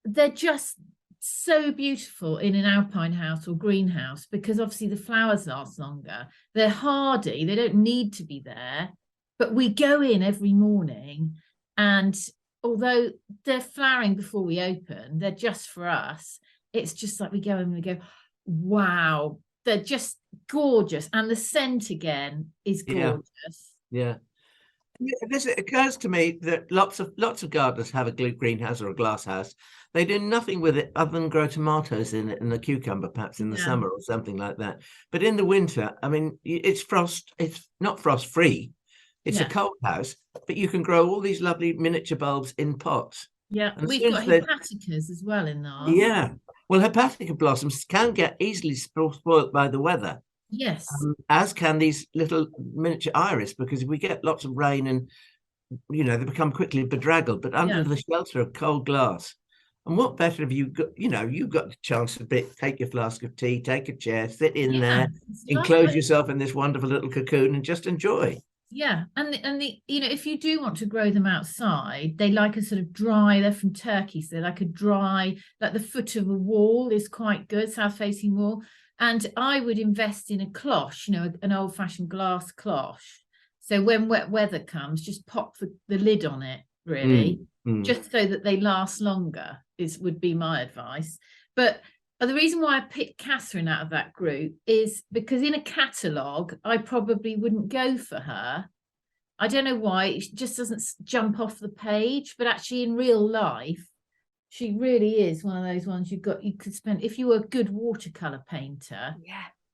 They're just so beautiful in an alpine house or greenhouse because obviously the flowers last longer. They're hardy, they don't need to be there, but we go in every morning, and although they're flowering before we open, they're just for us. It's just like we go in and we go, wow, they're just gorgeous, and the scent again is gorgeous. Yeah. It occurs to me that lots of gardeners have a greenhouse or a glass house. They do nothing with it other than grow tomatoes in it and a cucumber perhaps in the summer or something like that. But in the winter, I mean, it's not frost free. It's a cold house, but you can grow all these lovely miniature bulbs in pots. Yeah, and we've got hepaticas as well in there. Yeah. Well, hepatica blossoms can get easily spoiled by the weather. Yes. As can these little miniature iris, because if we get lots of rain and, they become quickly bedraggled, but under the shelter of cold glass. And what better have you got, you've got the chance to take your flask of tea, take a chair, sit in there, enclose yourself in this wonderful little cocoon and just enjoy. Yeah, and the if you do want to grow them outside, they like a sort of dry. They're from Turkey, so they like a dry, like the foot of a wall is quite good, south-facing wall. And I would invest in a cloche, an old-fashioned glass cloche. So when wet weather comes, just pop the lid on it, really, just so that they last longer. Would be my advice. But the reason why I picked Katharine out of that group is because in a catalogue, I probably wouldn't go for her. I don't know why. It just doesn't jump off the page. But actually, in real life, she really is one of those ones you could spend. If you were a good watercolour painter,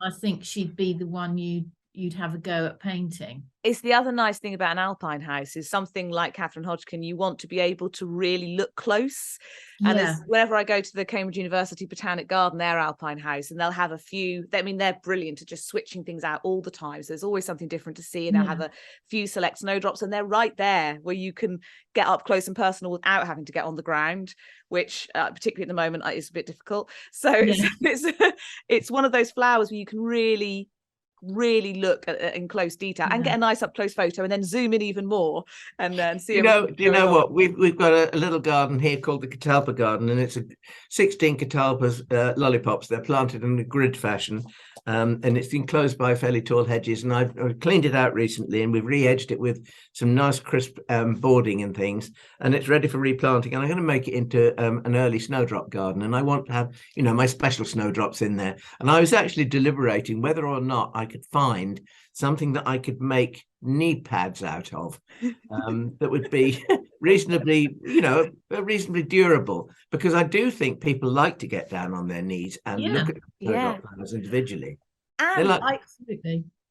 I think she'd be the one you'd have a go at painting. It's the other nice thing about an alpine house is something like Katharine Hodgkin, you want to be able to really look close. And whenever I go to the Cambridge University Botanic Garden, their alpine house, and they'll have a few, they're brilliant at just switching things out all the time. So there's always something different to see, and they'll have a few select snowdrops, and they're right there where you can get up close and personal without having to get on the ground, which particularly at the moment is a bit difficult. So it's one of those flowers where you can really look at in close detail and get a nice up close photo, and then zoom in even more and see. Do you know what we've got a little garden here called the catalpa garden, and it's 16 catalpas, lollipops. They're planted in a grid fashion, and it's enclosed by fairly tall hedges. And I've cleaned it out recently, and we've re-edged it with some nice crisp boarding and things, and it's ready for replanting. And I'm going to make it into an early snowdrop garden, and I want to have my special snowdrops in there. And I was actually deliberating whether or not I could find something that I could make knee pads out of that would be reasonably durable, because I do think people like to get down on their knees and look at snowdrop plants individually. And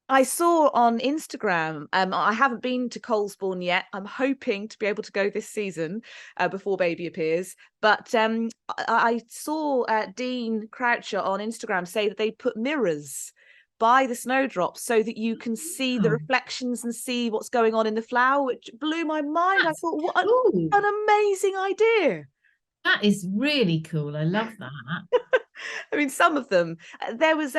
I saw on Instagram, I haven't been to Colesbourne yet. I'm hoping to be able to go this season before baby appears. But I saw Dean Croucher on Instagram say that they put mirrors by the snowdrops so that you can see the reflections and see what's going on in the flower, which blew my mind. I thought, what an amazing idea. That is really cool. I love that. I mean, some of them. There was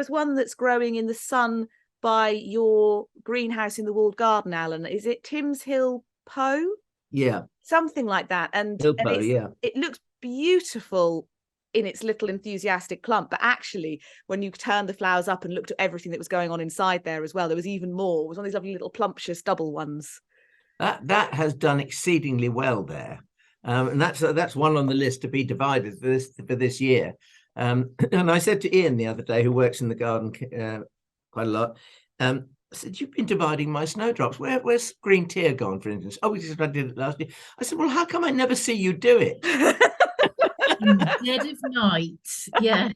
one that's growing in the sun by your greenhouse in the walled garden, Alan. Is it Tim's Hill Poe? Yeah. Something like that. And it looks beautiful in its little enthusiastic clump, but actually when you turned the flowers up and looked at everything that was going on inside there as well, there was even more. It was one of these lovely little plumptious double ones. That has done exceedingly well there, and that's one on the list to be divided for this year. And I said to Ian the other day, who works in the garden quite a lot, I said, "You've been dividing my snowdrops. Where's green tear gone, for instance?" "Oh, because I did it last year." I said, "Well, how come I never see you do it?" In the dead of night,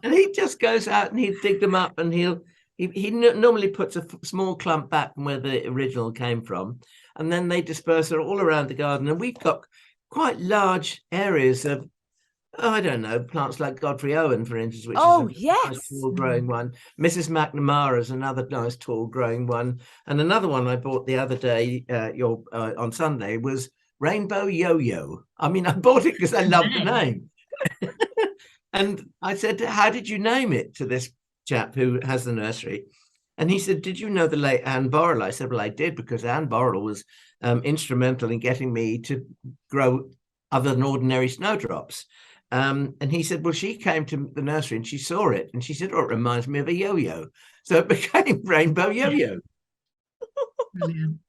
And he just goes out and he'd dig them up, and he normally puts a small clump back from where the original came from, and then they disperse it all around the garden. And we've got quite large areas of, I don't know, plants like Godfrey Owen, for instance, which is a nice tall growing one. Mrs. McNamara is another nice tall growing one, and another one I bought the other day, on Sunday, was Rainbow Yo-Yo. I mean, I bought it because I love the name. And I said, "How did you name it?" to this chap who has the nursery. And he said, "Did you know the late Anne Borrell?" I said, "Well, I did, because Anne Borrell was instrumental in getting me to grow other than ordinary snowdrops." And he said, "Well, she came to the nursery and she saw it, and she said, oh, it reminds me of a yo-yo." So it became Rainbow Yo-Yo. Brilliant.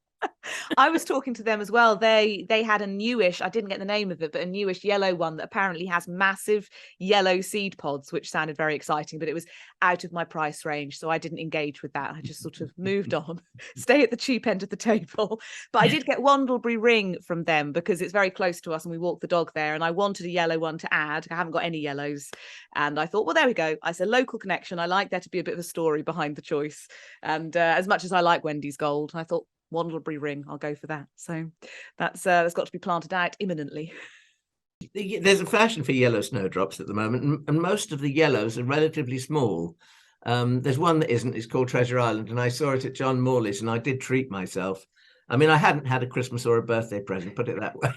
I was talking to them as well. They had a newish, I didn't get the name of it, but a newish yellow one that apparently has massive yellow seed pods, which sounded very exciting, but it was out of my price range, so I didn't engage with that. I just sort of moved on, stay at the cheap end of the table. But I did get Wandlebury Ring from them because it's very close to us and we walk the dog there, and I wanted a yellow one to add. I haven't got any yellows, and I thought, well, there we go. I said local connection. I like there to be a bit of a story behind the choice, and as much as I like Wendy's Gold, I thought Wandlebury Ring, I'll go for that. So that's got to be planted out imminently. There's a fashion for yellow snowdrops at the moment, and most of the yellows are relatively small. There's one that isn't. It's called Treasure Island, and I saw it at John Morley's, and I did treat myself. I mean, I hadn't had a Christmas or a birthday present, put it that way.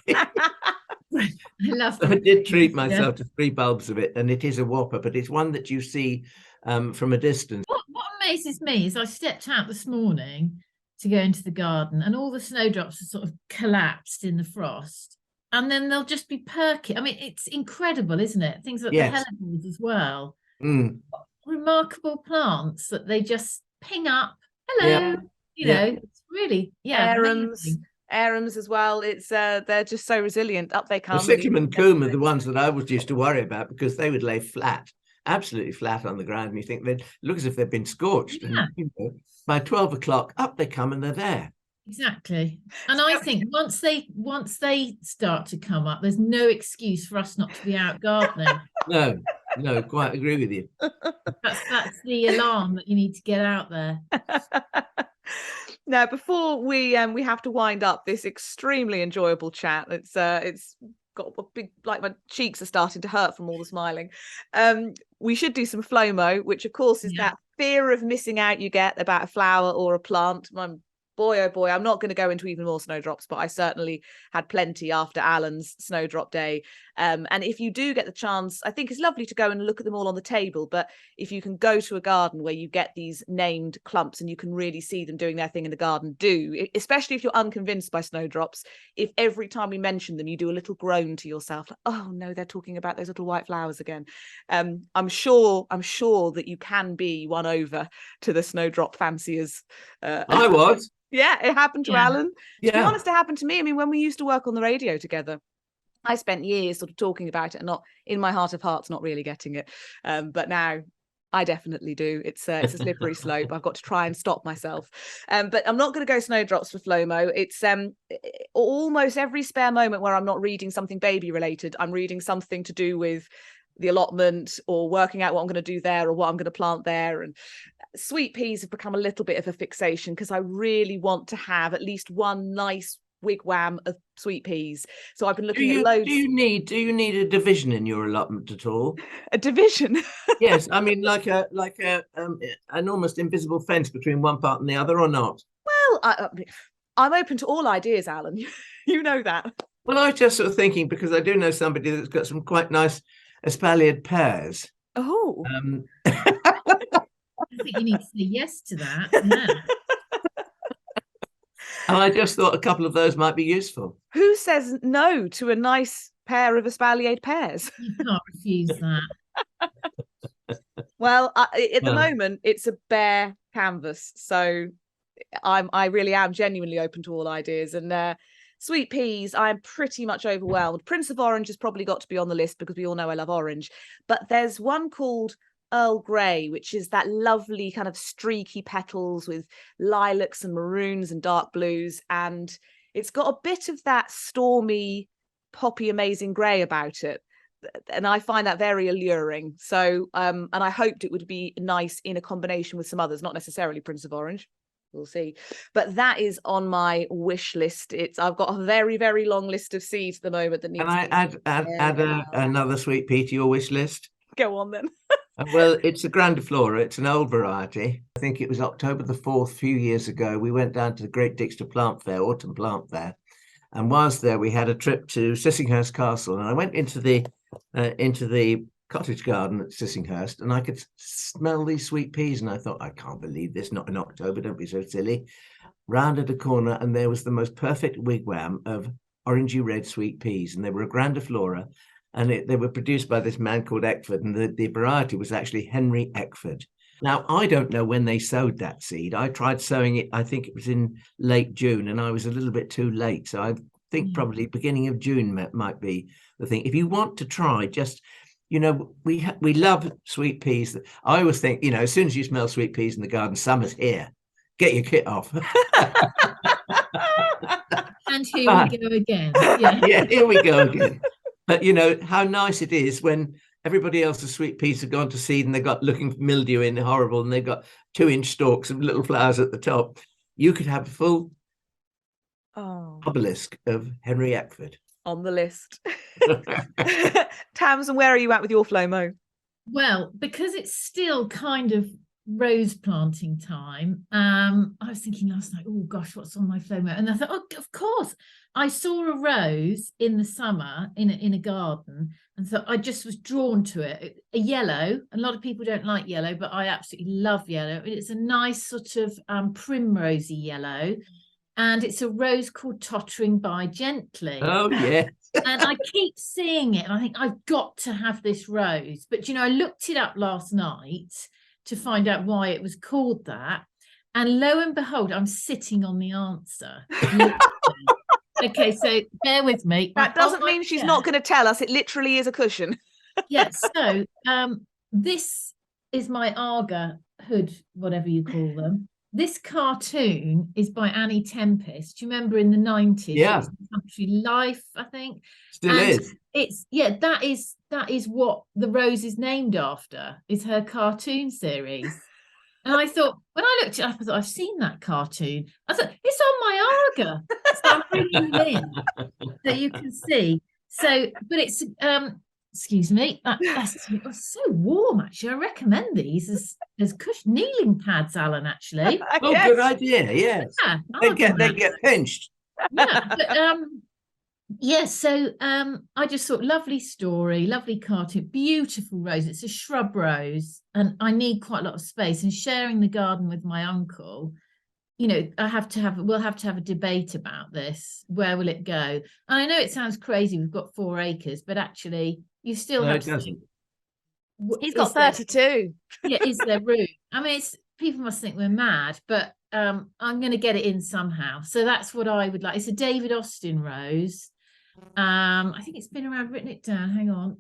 I love that. I did treat myself to 3 bulbs of it, and it is a whopper, but it's one that you see from a distance. What amazes me is I stepped out this morning to go into the garden, and all the snowdrops are sort of collapsed in the frost, and then they'll just be perky. I mean, it's incredible, isn't it? Things like Yes. the hellebores as well. Mm. Remarkable plants that they just ping up. Hello, Yeah. you know, Yeah. it's really, yeah, amazing. Arums as well. It's they're just so resilient. Up they The come. Sikkim and Coombe are the ones that I was used to worry about, because they would lay flat, absolutely flat on the ground, and you think they'd look as if they'd been scorched. Yeah. And by 12 o'clock, up they come and they're there. Exactly. And I think once they start to come up, there's no excuse for us not to be out gardening. No, quite agree with you. That's the alarm that you need to get out there. Now, before we have to wind up this extremely enjoyable chat, it's got a big, like, my cheeks are starting to hurt from all the smiling. We should do some FLOMO, which of course is that fear of missing out you get about a flower or a plant. Boy, oh boy, I'm not going to go into even more snowdrops, but I certainly had plenty after Alan's snowdrop day. And if you do get the chance, I think it's lovely to go and look at them all on the table. But if you can go to a garden where you get these named clumps and you can really see them doing their thing in the garden, do, especially if you're unconvinced by snowdrops. If every time we mention them, you do a little groan to yourself, like, oh no, they're talking about those little white flowers again. I'm sure that you can be won over to the snowdrop fanciers. I was. Yeah, it happened to Alan. To be Yeah. honest, it happened to me. I mean, when we used to work on the radio together, I spent years sort of talking about it and not, in my heart of hearts, not really getting it. But now I definitely do. It's a slippery slope. I've got to try and stop myself. But I'm not going to go snowdrops for FLOMO. It's almost every spare moment where I'm not reading something baby related, I'm reading something to do with the allotment or working out what I'm going to do there or what I'm going to plant there. And sweet peas have become a little bit of a fixation because I really want to have at least one nice wigwam of sweat peas. So I've been looking at loads. Do you need a division in your allotment at all? A division? Yes, I mean like an almost invisible fence between one part and the other, or not? Well, I'm open to all ideas, Alan. You know that. Well, I was just sort of thinking, because I do know somebody that's got some quite nice espaliered pears. Oh. I think you need to say yes to that. Yeah. And I just thought a couple of those might be useful. Who says no to a nice pair of espaliered pears? You can't refuse that. Well, at the moment, it's a bare canvas. So I really am genuinely open to all ideas. And sweet peas, I'm pretty much overwhelmed. Prince of Orange has probably got to be on the list because we all know I love orange. But there's one called Earl Grey, which is that lovely kind of streaky petals with lilacs and maroons and dark blues. And it's got a bit of that stormy, poppy, amazing grey about it. And I find that very alluring. So, and I hoped it would be nice in a combination with some others, not necessarily Prince of Orange. We'll see. But that is on my wish list. I've got a very, very long list of seeds at the moment that needs. Can I add another sweet pea to your wish list? Go on then. Well, it's a grandiflora. It's an old variety. I think it was October the 4th, a few years ago. We went down to the Great Dixter Plant Fair, Autumn Plant Fair. And whilst there, we had a trip to Sissinghurst Castle. And I went into the cottage garden at Sissinghurst, and I could smell these sweet peas. And I thought, I can't believe this, not in October, don't be so silly. Rounded a corner, and there was the most perfect wigwam of orangey red sweet peas. And they were a grandiflora. And they were produced by this man called Eckford, and the variety was actually Henry Eckford. Now, I don't know when they sowed that seed. I tried sowing it, I think it was in late June, and I was a little bit too late. So I think probably beginning of June might be the thing. If you want to try, just, we love sweet peas. I always think, as soon as you smell sweet peas in the garden, summer's here. Get your kit off. And here we go again. Yeah, here we go again. But how nice it is when everybody else's sweet peas have gone to seed and they've got looking mildew in, horrible, and they've got 2-inch stalks of little flowers at the top. You could have a full obelisk of Henry Eckford on the list. Tamsin, where are you at with your FLOMO? Well, because it's still kind of rose planting time, I was thinking last night, oh gosh, what's on my FOMO? And I thought, oh, of course, I saw a rose in the summer in a garden, and so I just was drawn to it. A yellow. A lot of people don't like yellow, but I absolutely love yellow. It's a nice sort of primrosy yellow, and it's a rose called Tottering by Gently. Oh yeah. And I keep seeing it, and I think I've got to have this rose. But I looked it up last night to find out why it was called that, and lo and behold, I'm sitting on the answer. Okay, so bear with me. That doesn't mean she's not going to tell us. It literally is a cushion. Yes. So this is my Aga hood, whatever you call them. This cartoon is by Annie Tempest. Do you remember in the 90s? Yeah. Country Life, I think. Still is. It's that is what the rose is named after, is her cartoon series. And I thought, when I looked it up, I thought, I've seen that cartoon. I thought, it's on my Aga. So I'm bringing it in so you can see. So, but it's excuse me, that's so warm, actually. I recommend these as cushion kneeling pads, Alan, actually. Oh, yes. Good idea, yes. Yeah, they get pinched. Yeah, but so I just thought, lovely story, lovely cartoon, beautiful rose. It's a shrub rose, and I need quite a lot of space. And sharing the garden with my uncle, we'll have to have a debate about this. Where will it go? And I know it sounds crazy, we've got 4 acres, but actually you still have to think, he's got 32. Is there room? I mean, people must think we're mad, but I'm going to get it in somehow. So that's what I would like. It's a David Austin rose. I think it's been around, written it down, hang on.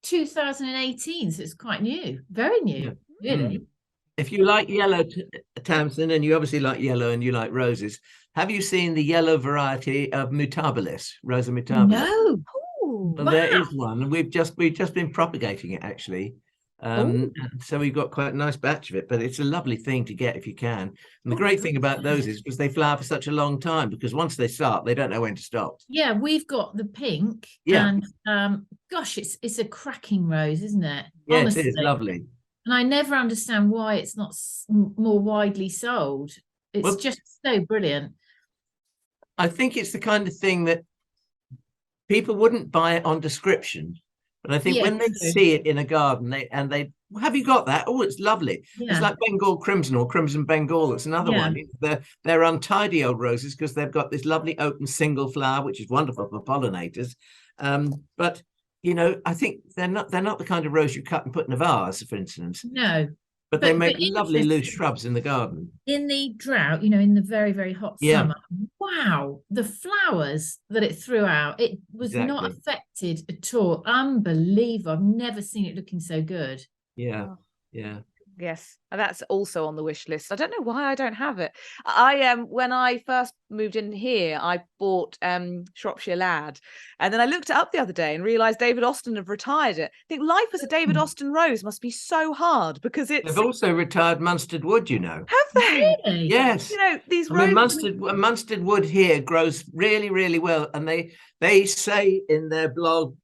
2018, so it's quite new, very new, really. If you like yellow, Tamsin, and you obviously like yellow and you like roses, have you seen the yellow variety of mutabilis, Rosa mutabilis? No. Ooh, Well, there is one, and we've just been propagating it, actually. So we've got quite a nice batch of it, but it's a lovely thing to get if you can. And the great thing about those is because they flower for such a long time, because once they start, they don't know when to stop. Yeah, we've got the pink, and gosh, it's a cracking rose, isn't it? Yeah, honestly. It is lovely. And I never understand why it's not more widely sold. It's just so brilliant. I think it's the kind of thing that people wouldn't buy it on description. But I think when they see it in a garden, they have you got that? Oh, it's lovely. Yeah. It's like Bengal Crimson or Crimson Bengal. It's another one. They're untidy old roses because they've got this lovely open single flower, which is wonderful for pollinators. But I think they're not the kind of rose you cut and put in a vase, for instance. No. But they make lovely loose shrubs in the garden. In the drought, in the very, very hot summer, wow, the flowers that it threw out, it was not affected at all. Unbelievable. I've never seen it looking so good. Yeah. Yes, that's also on the wish list. I don't know why I don't have it. I when I first moved in here, I bought Shropshire Lad, and then I looked it up the other day and realised David Austin have retired it. I think life as a David Austin rose must be so hard because they've also retired Munstead Wood. Have they? Really? Yes. These roses. Munstead Wood here grows really, really well, and they say in their blog,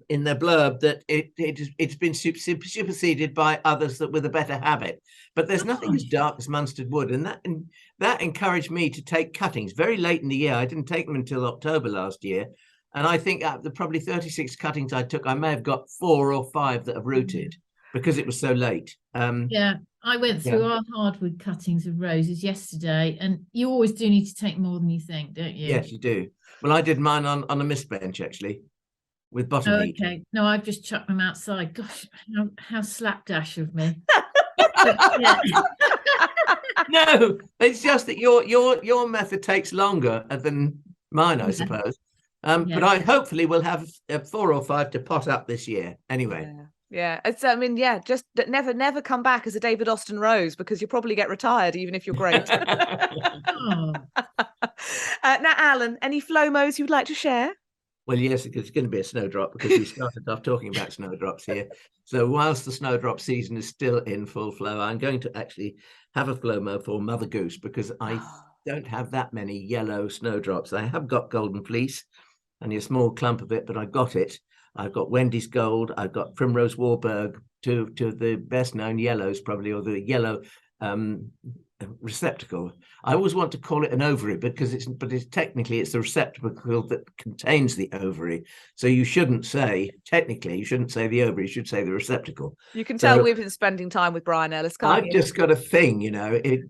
in their blurb, that it's been superseded by others that with a better habit. But there's nothing as dark as Munstead Wood, and that encouraged me to take cuttings very late in the year. I didn't take them until October last year, and I think out of the probably 36 cuttings I took, I may have got 4 or 5 that have rooted because it was so late. I went through our hardwood cuttings of roses yesterday, and you always do need to take more than you think, don't you? Yes, you do. Well, I did mine on a mist bench, actually, with bottom heat. Okay. No, I've just chucked them outside. Gosh, how slapdash of me. No, it's just that your method takes longer than mine, I suppose. But I hopefully will have 4 or 5 to pot up this year. Anyway. Yeah, it's just never come back as a David Austin rose, because you'll probably get retired even if you're great. Now, Alan, any flomos you'd like to share? Well, yes, it's going to be a snowdrop because we started off talking about snowdrops here. So whilst the snowdrop season is still in full flow, I'm going to actually have a flomo for Mother Goose, because I don't have that many yellow snowdrops. I have got golden fleece, only a small clump of it, but I got it. I've got Wendy's Gold, I've got Primrose Warburg, two of the best known yellows probably, or the yellow receptacle. I always want to call it an ovary because it's technically it's the receptacle that contains the ovary. So you shouldn't say the ovary, you should say the receptacle. You can tell we've been spending time with Brian Ellis, can't I've you? just got a thing,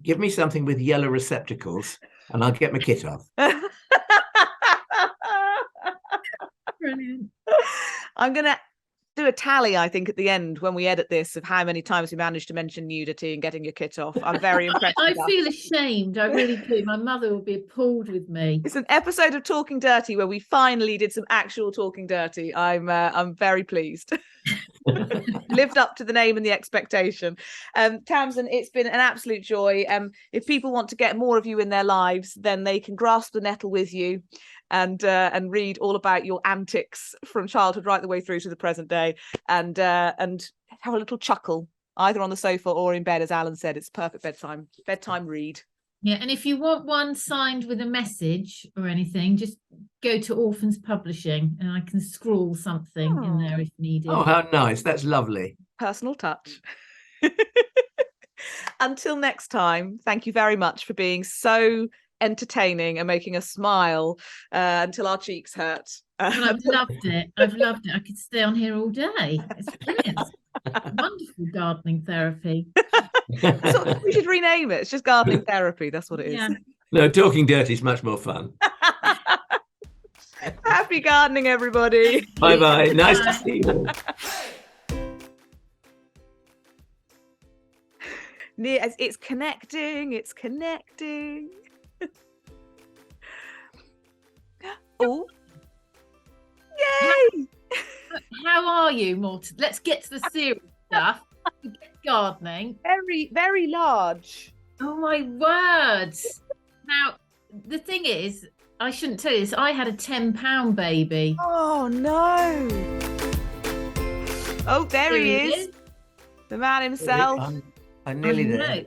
give me something with yellow receptacles and I'll get my kit off. Brilliant. I'm going to do a tally, I think, at the end when we edit this of how many times we managed to mention nudity and getting your kit off. I'm very impressed. I feel ashamed. I really do. My mother would be appalled with me. It's an episode of Talking Dirty where we finally did some actual talking dirty. I'm very pleased. Lived up to the name and the expectation. Tamsin, it's been an absolute joy. If people want to get more of you in their lives, then they can grasp the nettle with you and read all about your antics from childhood right the way through to the present day, and have a little chuckle either on the sofa or in bed. As Alan said, it's perfect bedtime read. Yeah, and if you want one signed with a message or anything, just go to Orphans Publishing and I can scrawl something in there if needed. Oh, how nice. That's lovely. Personal touch. Until next time, thank you very much for being so entertaining and making us smile until our cheeks hurt. And I've loved it. I could stay on here all day. It's brilliant. Wonderful gardening therapy. So we should rename it. It's just gardening therapy. That's what it is. Yeah. No, Talking Dirty is much more fun. Happy gardening, everybody. Bye-bye. Nice to see you all. It's connecting. It's connecting. Oh. Yay! How are you, Morton? Let's get to the serious stuff. Gardening. Very, very large. Oh my word. Now, the thing is, I shouldn't tell you this, I had a 10-pound baby. Oh no. Oh, there he is. The man himself. I'm nearly there.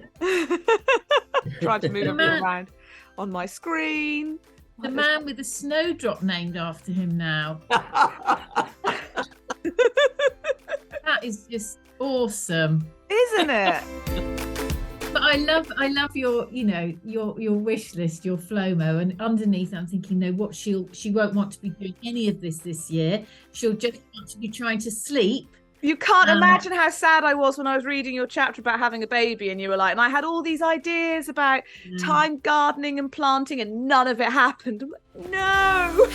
Trying to move him around on my screen. The man with the snowdrop named after him now. That is just awesome, isn't it? But I love your your wish list, your FLOMO, and underneath I'm thinking, no, what she won't want to be doing any of this year. She'll just want to be trying to sleep. You can't imagine how sad I was when I was reading your chapter about having a baby, and you were like, and I had all these ideas about time gardening and planting, and none of it happened. No.